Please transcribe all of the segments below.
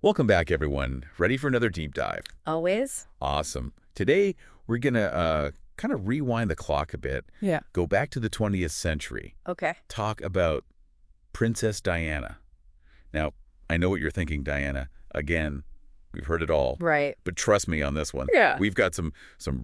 Welcome back, everyone. Ready for another deep dive? Always? Awesome. Today, we're going to kind of rewind the clock a bit, Yeah. go back to the 20th century, Okay. talk about Princess Diana. Now, I know what you're thinking, Diana. Again, we've heard it all. Right. But trust me on this one. Yeah. We've got some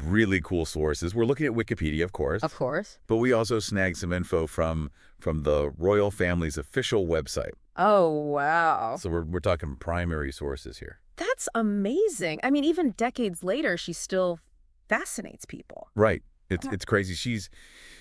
really cool sources. We're looking at Wikipedia, of course. Of course. But we also snagged some info from the royal family's official website. Oh, wow. So we're talking primary sources here. That's amazing. I mean, even decades later, she still fascinates people. Right. It's crazy.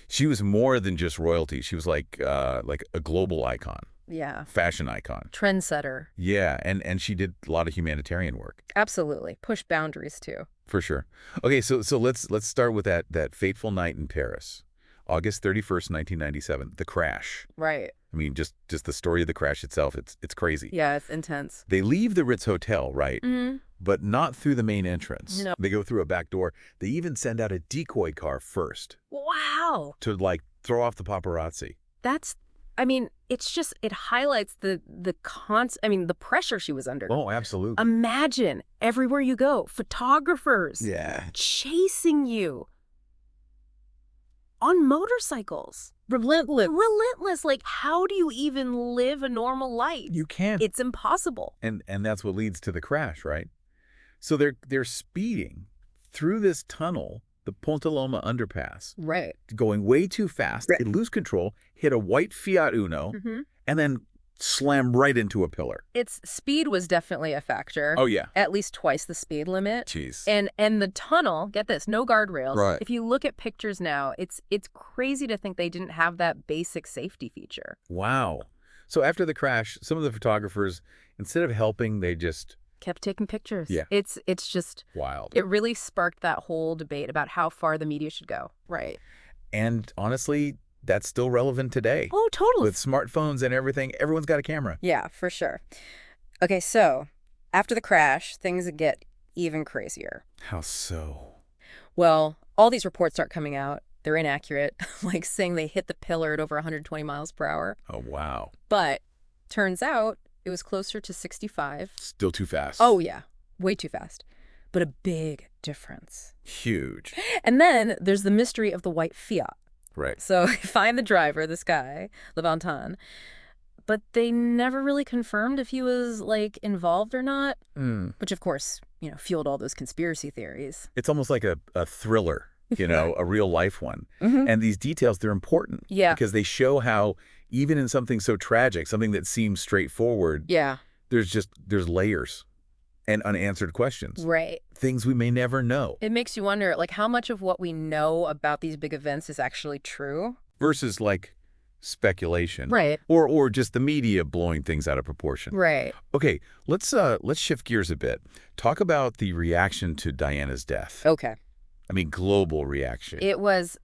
She was more than just royalty. She was like a global icon, Yeah. fashion icon. Trendsetter. Yeah, and she did a lot of humanitarian work, Absolutely. Push boundaries, too. for sure. Okay, so let's start with that fateful night in Paris, August 31st, 1997, the crash. Right. I mean, just the story of the crash itself, it's crazy. Yeah, it's intense. They leave the Ritz Hotel, right? Mm-hmm. But not through the main entrance. No. They go through a back door. They even send out a decoy car first Wow. to throw off the paparazzi. I mean, it's just, it highlights the pressure she was under. Oh, absolutely. Imagine everywhere you go, photographers Yeah. chasing you on motorcycles. Relentless. Like, how do you even live a normal life? You can't. It's impossible. And that's what leads to the crash, right? So they're speeding through this tunnel, the Ponte Loma underpass, Right. going way too fast. Right. They lose control, hit a white Fiat Uno, Mm-hmm. and then slam right into a pillar. Its speed was definitely a factor. Oh, yeah. At least twice the speed limit. Jeez. And the tunnel, get this, no guardrails. Right. If you look at pictures now, it's crazy to think they didn't have that basic safety feature. Wow. So after the crash, some of the photographers, instead of helping, they just... Kept taking pictures. Yeah. It's just, Wild. it really sparked that whole debate about how far the media should go. Right. And honestly, that's still relevant today. Oh, totally. With smartphones and everything, everyone's got a camera. Yeah, for sure. Okay, so after the crash, things get even crazier. How so? Well, all these reports start coming out. They're inaccurate, like saying they hit the pillar at over 120 miles per hour. Oh, wow. But turns out it was closer to 65. Still too fast. Oh, yeah, way too fast. But a big difference. Huge. And then there's the mystery of the white Fiat. Right. So find the driver, this guy, Levantin. But they never really confirmed if he was, like, involved or not, which, of course, fueled all those conspiracy theories. It's almost like a thriller, a real-life one. Mm-hmm. And these details, they're important. Yeah. Because they show how, even in something so tragic, something that seems straightforward, Yeah. there's layers and unanswered questions. Right. Things we may never know. It makes you wonder, like, how much of what we know about these big events is actually true? Versus, like, speculation. Right. Or just the media blowing things out of proportion. Right. Okay, let's shift gears a bit. Talk about the reaction to Diana's death. Okay. I mean, global reaction. It was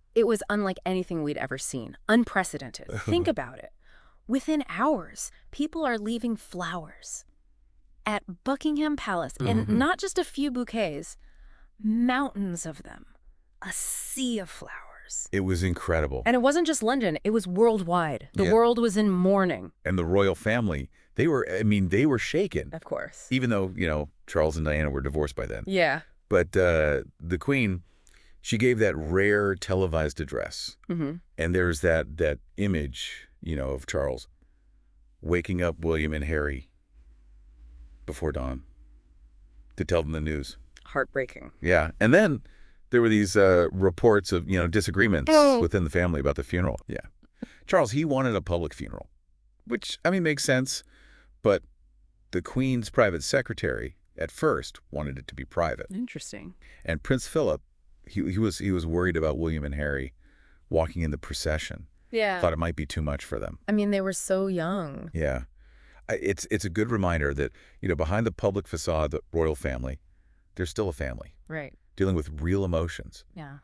unlike anything we'd ever seen. Unprecedented. Think about it. Within hours, people are leaving flowers at Buckingham Palace, and not just a few bouquets, mountains of them, a sea of flowers. It was incredible. And it wasn't just London, it was worldwide. The Yeah. world was in mourning. And the royal family, they were shaken. Of course. Even though, Charles and Diana were divorced by then. Yeah. But the Queen, she gave that rare televised address. Mm-hmm. And there's that image, of Charles waking up William and Harry before dawn to tell them the news. Heartbreaking. Yeah. And then there were these reports of, disagreements within the family about the funeral. Yeah. Charles, he wanted a public funeral, which, makes sense. But the Queen's private secretary at first wanted it to be private. Interesting. And Prince Philip, he was worried about William and Harry walking in the procession. Yeah. Thought it might be too much for them. I mean, they were so young. Yeah. It's a good reminder that, behind the public facade, the royal family, there's still a family Right. dealing with real emotions, Yeah.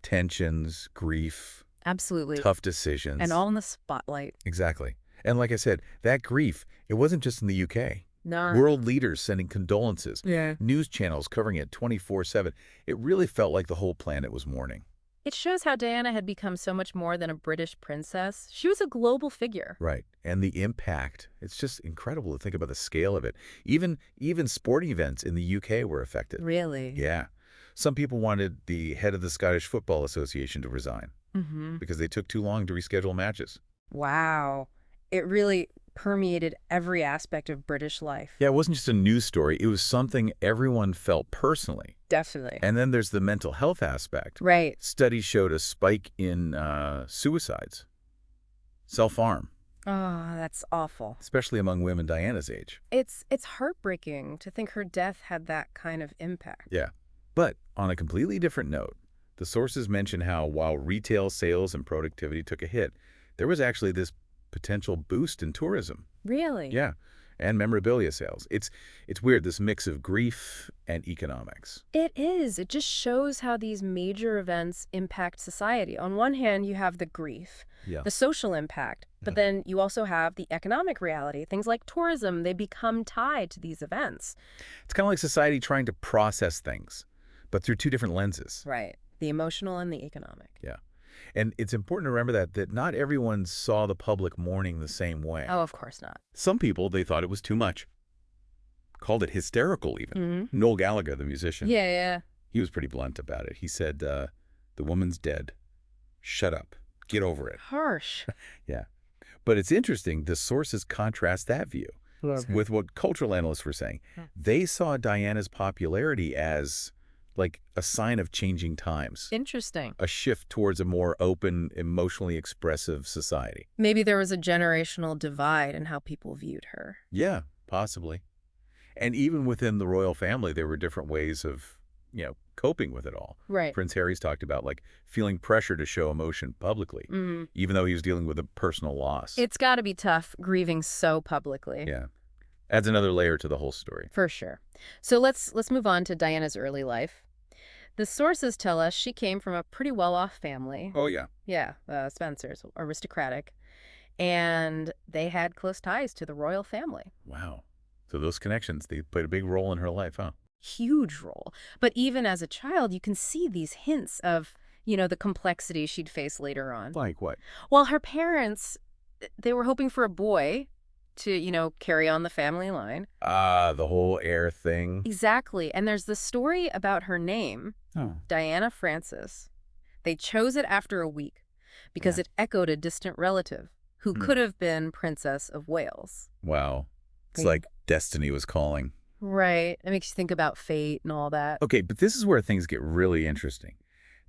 Tensions, grief, Absolutely. tough decisions. And all in the spotlight. Exactly. And like I said, that grief, it wasn't just in the UK. No. World leaders sending condolences. Yeah. News channels covering it 24/7. It really felt like the whole planet was mourning. It shows how Diana had become so much more than a British princess. She was a global figure. Right. And the impact, it's just incredible to think about the scale of it. Even sporting events in the UK were affected. Really? Yeah. Some people wanted the head of the Scottish Football Association to resign because they took too long to reschedule matches. Wow. It really permeated every aspect of British life. Yeah, it wasn't just a news story. It was something everyone felt personally. Definitely. And then there's the mental health aspect. Right. Studies showed a spike in suicides, self-harm, Oh, that's awful. especially among women Diana's age. It's heartbreaking to think her death had that kind of impact. Yeah. But on a completely different note, the sources mention how while retail sales and productivity took a hit, there was actually this potential boost in tourism. Really? Yeah. And memorabilia sales. It's weird, this mix of grief and economics. It is. It just shows how these major events impact society. On one hand, you have the grief, Yeah. the social impact, but then you also have the economic reality. Things like tourism, they become tied to these events. It's kind of like society trying to process things, but through two different lenses. Right. The emotional and the economic. Yeah. And it's important to remember that not everyone saw the public mourning the same way. Oh, of course not. Some people, they thought it was too much. Called it hysterical, even. Noel Gallagher, the musician. Yeah. He was pretty blunt about it. He said, the woman's dead. Shut up. Get over it. Harsh. Yeah. But it's interesting, the sources contrast that view with what cultural analysts were saying. They saw Diana's popularity as like a sign of changing times, Interesting. a shift towards a more open, emotionally expressive society. Maybe there was a generational divide in how people viewed her. Yeah, possibly. And even within the royal family, there were different ways of, coping with it all. Right. Prince Harry's talked about like feeling pressure to show emotion publicly, even though he was dealing with a personal loss. It's got to be tough grieving so publicly. Yeah. Adds another layer to the whole story. For sure. So let's move on to Diana's early life. The sources tell us she came from a pretty well-off family. Oh, yeah. Yeah, Spencer's, aristocratic. And they had close ties to the royal family. Wow. So those connections, they played a big role in her life, huh? Huge role. But even as a child, you can see these hints of, the complexity she'd face later on. Like what? Well, her parents, they were hoping for a boy to, carry on the family line. The whole heir thing. Exactly. And there's the story about her name, Diana Frances. They chose it after a week because it echoed a distant relative who could have been Princess of Wales. Wow. It's like destiny was calling. Right. It makes you think about fate and all that. Okay, but this is where things get really interesting.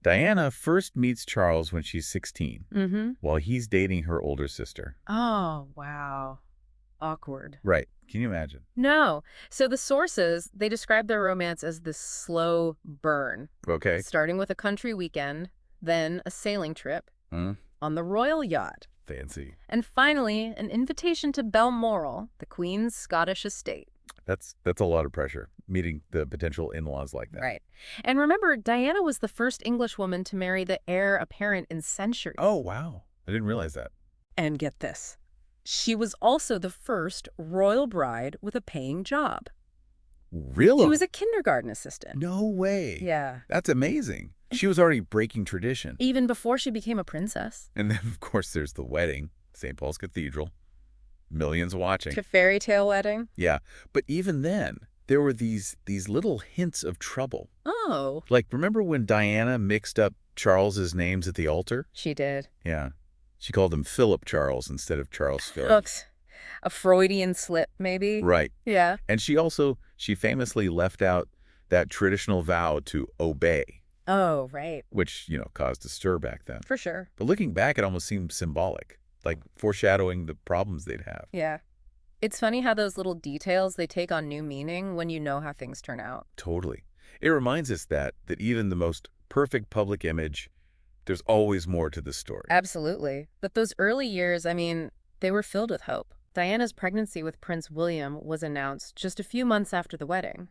Diana first meets Charles when she's 16, while he's dating her older sister. Oh, wow. Awkward. Right. Can you imagine? No. So the sources, they describe their romance as this slow burn. Okay. Starting with a country weekend, then a sailing trip on the royal yacht. Fancy. And finally, an invitation to Balmoral, the Queen's Scottish estate. That's a lot of pressure, meeting the potential in-laws like that. Right. And remember, Diana was the first English woman to marry the heir apparent in centuries. Oh, wow. I didn't realize that. And get this. She was also the first royal bride with a paying job. Really? She was a kindergarten assistant. No way. Yeah. That's amazing. She was already breaking tradition. Even before she became a princess. And then, of course, there's the wedding, St. Paul's Cathedral. Millions watching. To fairy tale wedding. Yeah. But even then, there were these little hints of trouble. Oh. Like, remember when Diana mixed up Charles's names at the altar? She did. Yeah. She called him Philip Charles instead of Charles Philip. Oops. A Freudian slip, maybe? Right. Yeah. And she famously left out that traditional vow to obey. Oh, right. Which, caused a stir back then. For sure. But looking back, it almost seemed symbolic, like foreshadowing the problems they'd have. Yeah. It's funny how those little details, they take on new meaning when you know how things turn out. Totally. It reminds us that even the most perfect public image, there's always more to the story. Absolutely. But those early years, they were filled with hope. Diana's pregnancy with Prince William was announced just a few months after the wedding.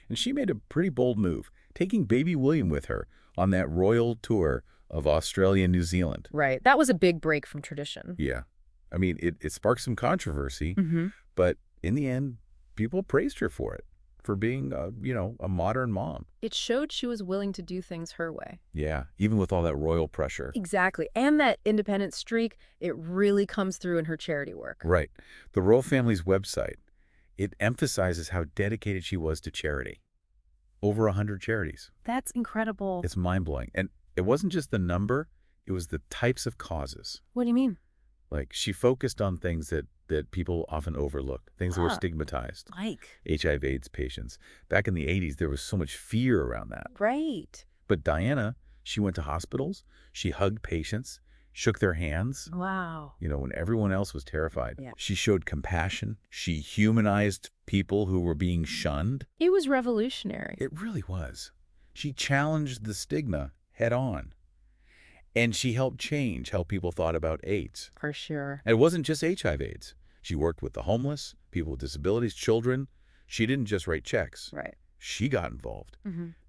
And she made a pretty bold move, taking baby William with her on that royal tour of Australia and New Zealand. Right. That was a big break from tradition. Yeah. I mean, it sparked some controversy, but in the end, people praised her for it. for being, a modern mom. It showed she was willing to do things her way. Yeah, even with all that royal pressure. Exactly. And that independent streak, it really comes through in her charity work. Right. The royal family's website, it emphasizes how dedicated she was to charity. Over 100 charities. That's incredible. It's mind-blowing. And it wasn't just the number, it was the types of causes. What do you mean? Like, she focused on things that people often overlook, things that were stigmatized. Like? HIV/AIDS patients. Back in the 80s, there was so much fear around that. Right. But Diana, she went to hospitals, she hugged patients, shook their hands, Wow. when everyone else was terrified. Yeah. She showed compassion. She humanized people who were being shunned. It was revolutionary. It really was. She challenged the stigma head on. And she helped change how people thought about AIDS. For sure. And it wasn't just HIV/AIDS. She worked with the homeless, people with disabilities, children. She didn't just write checks. Right. She got involved,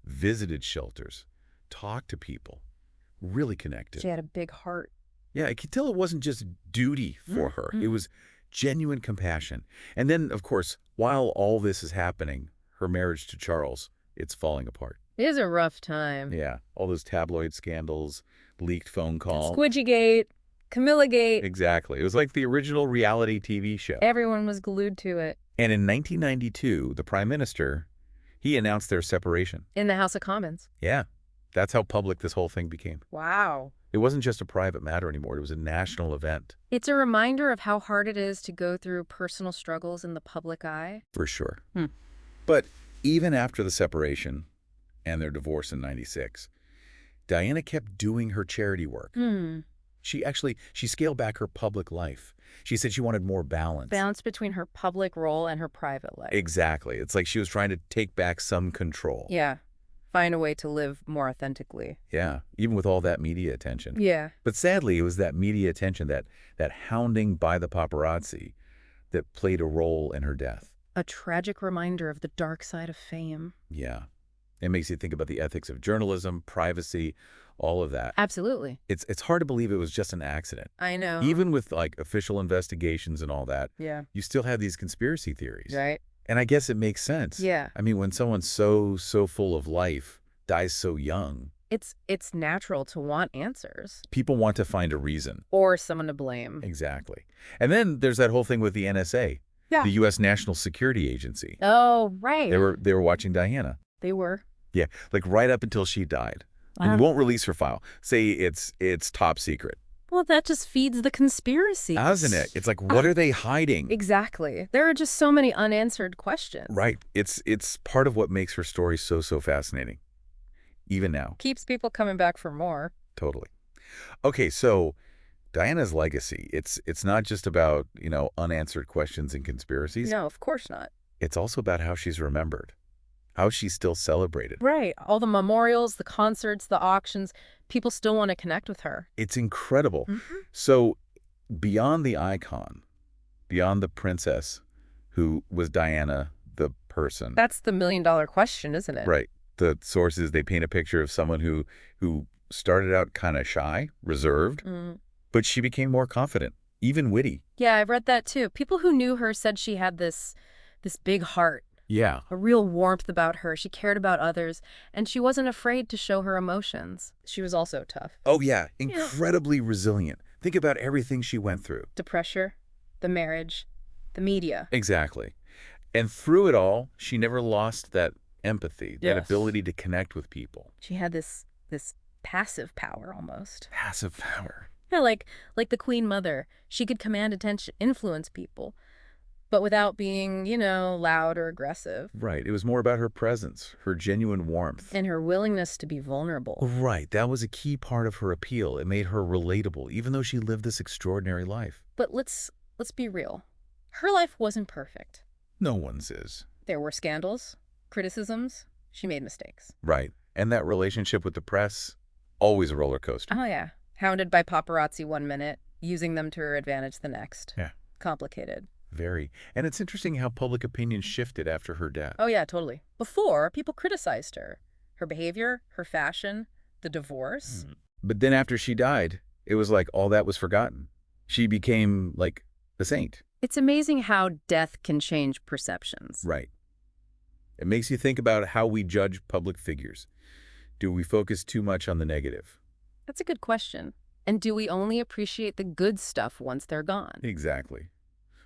visited shelters, talked to people, really connected. She had a big heart. Yeah, I could tell it wasn't just duty for her. It was genuine compassion. And then, of course, while all this is happening, her marriage to Charles, it's falling apart. It is a rough time. Yeah, all those tabloid scandals, leaked phone call. Squidgygate, Camillagate. Exactly. It was like the original reality TV show. Everyone was glued to it. And in 1992, the prime minister, he announced their separation. In the House of Commons. Yeah, that's how public this whole thing became. Wow. It wasn't just a private matter anymore. It was a national event. It's a reminder of how hard it is to go through personal struggles in the public eye. For sure. But even after the separation and their divorce in 96, Diana kept doing her charity work. She scaled back her public life. She said she wanted more balance. Balance between her public role and her private life. Exactly. It's like she was trying to take back some control. Yeah. Find a way to live more authentically. Yeah, even with all that media attention. Yeah. But sadly, it was that media attention, that hounding by the paparazzi, that played a role in her death. A tragic reminder of the dark side of fame. Yeah. It makes you think about the ethics of journalism, privacy, all of that. Absolutely. It's hard to believe it was just an accident. I know. Even with like official investigations and all that, Yeah. you still have these conspiracy theories. Right. And I guess it makes sense. Yeah. I mean, when someone's so full of life, dies so young, It's natural to want answers. people want to find a reason. Or someone to blame. Exactly. And then there's that whole thing with the NSA, Yeah. the U.S. National Security Agency. Oh, right. They were watching Diana. They were. Yeah, like right up until she died. And won't release her file. Say it's top secret. Well, that just feeds the conspiracy. Doesn't it? It's like, what are they hiding? Exactly. There are just so many unanswered questions. Right. It's part of what makes her story so fascinating. Even now. Keeps people coming back for more. Totally. Okay, so Diana's legacy, it's not just about, unanswered questions and conspiracies. No, of course not. It's also about how she's remembered, how she's still celebrated. Right. All the memorials, the concerts, the auctions, people still want to connect with her. It's incredible. So beyond the icon, beyond the princess who was Diana, the person. That's the million-dollar question, isn't it? Right. The sources, they paint a picture of someone who started out kind of shy, reserved, but she became more confident, even witty. Yeah, I've read that too. People who knew her said she had this big heart, Yeah. a real warmth about her. She cared about others, and she wasn't afraid to show her emotions. She was also tough. Oh, yeah. Incredibly resilient. Think about everything she went through. The pressure, the marriage, the media. Exactly. And through it all, she never lost that empathy, that Yes. ability to connect with people. She had this passive power almost. Passive power. Yeah, like the Queen Mother. She could command attention, influence people, but without being, loud or aggressive. Right. It was more about her presence, her genuine warmth. And her willingness to be vulnerable. Right. That was a key part of her appeal. It made her relatable, even though she lived this extraordinary life. But let's be real. Her life wasn't perfect. No one's is. There were scandals, criticisms. She made mistakes. Right. And that relationship with the press, always a roller coaster. Oh, yeah. Hounded by paparazzi one minute, using them to her advantage the next. Yeah. Complicated. Very. And it's interesting how public opinion shifted after her death. Oh, yeah, totally. Before, people criticized her. Her behavior, her fashion, the divorce. But then after she died, it was like all that was forgotten. She became like a saint. It's amazing how death can change perceptions. Right. It makes you think about how we judge public figures. Do we focus too much on the negative? That's a good question. And do we only appreciate the good stuff once they're gone? Exactly.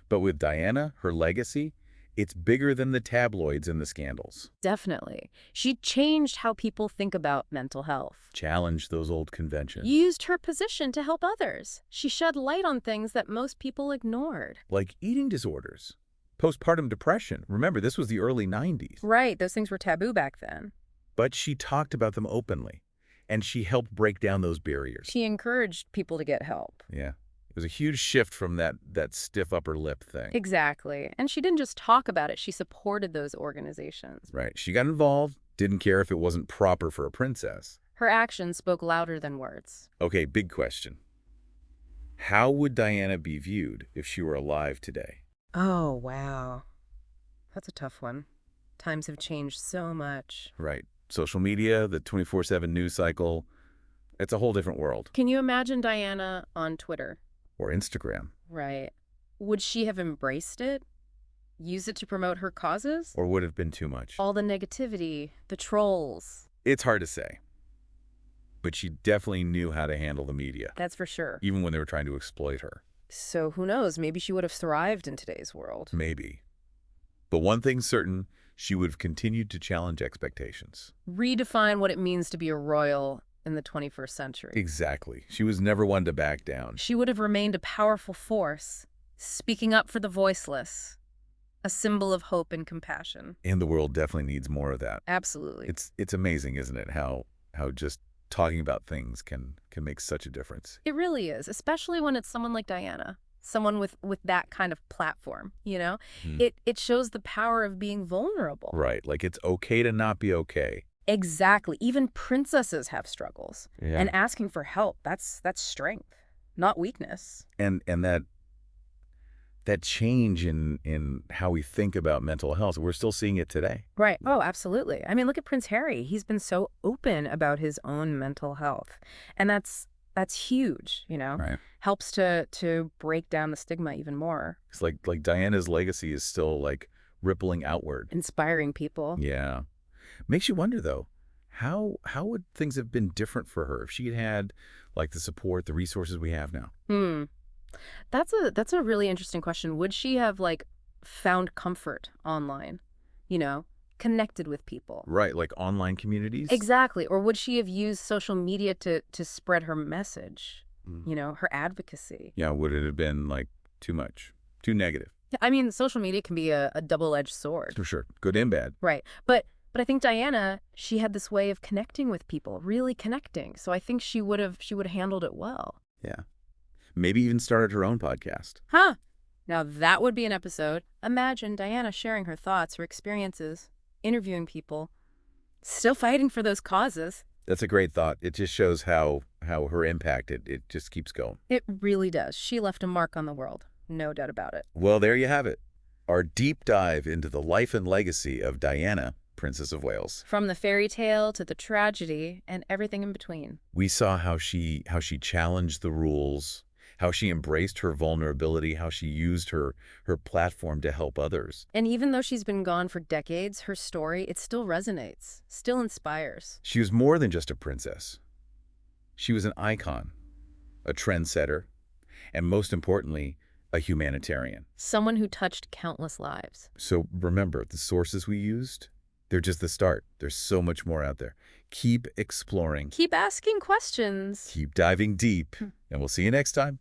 But with Diana, her legacy, it's bigger than the tabloids and the scandals. Definitely. She changed how people think about mental health. Challenge those old conventions. Used her position to help others. She shed light on things that most people ignored. Like eating disorders, postpartum depression. Remember, this was the early 90s. Right, those things were taboo back then. But she talked about them openly, and she helped break down those barriers. She encouraged people to get help. Yeah. It was a huge shift from that stiff upper lip thing. Exactly. And she didn't just talk about it, she supported those organizations. Right. She got involved, didn't care if it wasn't proper for a princess. Her actions spoke louder than words. Okay, big question. How would Diana be viewed if she were alive today? Oh, wow. That's a tough one. Times have changed so much. Right. Social media, the 24/7 news cycle, it's a whole different world. Can you imagine Diana on Twitter? Or Instagram. Right. Would she have embraced it? Use it to promote her causes? Or would it have been too much? All the negativity, the trolls. It's hard to say. But she definitely knew how to handle the media, That's for sure. even when they were trying to exploit her. So who knows? Maybe she would have thrived in today's world. Maybe. But one thing's certain, she would have continued to challenge expectations. Redefine what it means to be a royal in the 21st century. Exactly. She was never one to back down. She would have remained a powerful force, speaking up for the voiceless, a symbol of hope and compassion. And the world definitely needs more of that. Absolutely. It's amazing, isn't it, how just talking about things can make such a difference. It really is, especially when it's someone like Diana, someone with that kind of platform, you know? It shows the power of being vulnerable. Right. Like it's okay to not be okay. Exactly. Even princesses have struggles. Yeah. And asking for help, that's strength, not weakness. And that change in how we think about mental health, we're still seeing it today. Right. Oh, absolutely. I mean, look at Prince Harry. He's been so open about his own mental health. And that's huge, you know? Right. Helps to break down the stigma even more. It's like Diana's legacy is still like rippling outward. Inspiring people. Yeah. Makes you wonder though, how would things have been different for her if she had had like the support, the resources we have now? That's a really interesting question. Would she have like found comfort online, you know, connected with people? Right, like online communities? Exactly. Or would she have used social media to spread her message, you know, her advocacy? Yeah, would it have been like too much, too negative? I mean, social media can be a double-edged sword. For sure, good and bad. Right. But I think Diana, she had this way of connecting with people, really connecting. So I think she would have handled it well. Yeah. Maybe even started her own podcast. Huh. Now that would be an episode. Imagine Diana sharing her thoughts, her experiences, interviewing people, still fighting for those causes. That's a great thought. It just shows how her impact, it just keeps going. It really does. She left a mark on the world. No doubt about it. Well, there you have it. Our deep dive into the life and legacy of Diana, Princess of Wales. From the fairy tale to the tragedy and everything in between. We saw how she challenged the rules, how she embraced her vulnerability, how she used her platform to help others. And even though she's been gone for decades, her story, it still resonates, still inspires. She was more than just a princess. She was an icon, a trendsetter, and most importantly, a humanitarian. Someone who touched countless lives. So remember, the sources we used, they're just the start. There's so much more out there. Keep exploring. Keep asking questions. Keep diving deep. And we'll see you next time.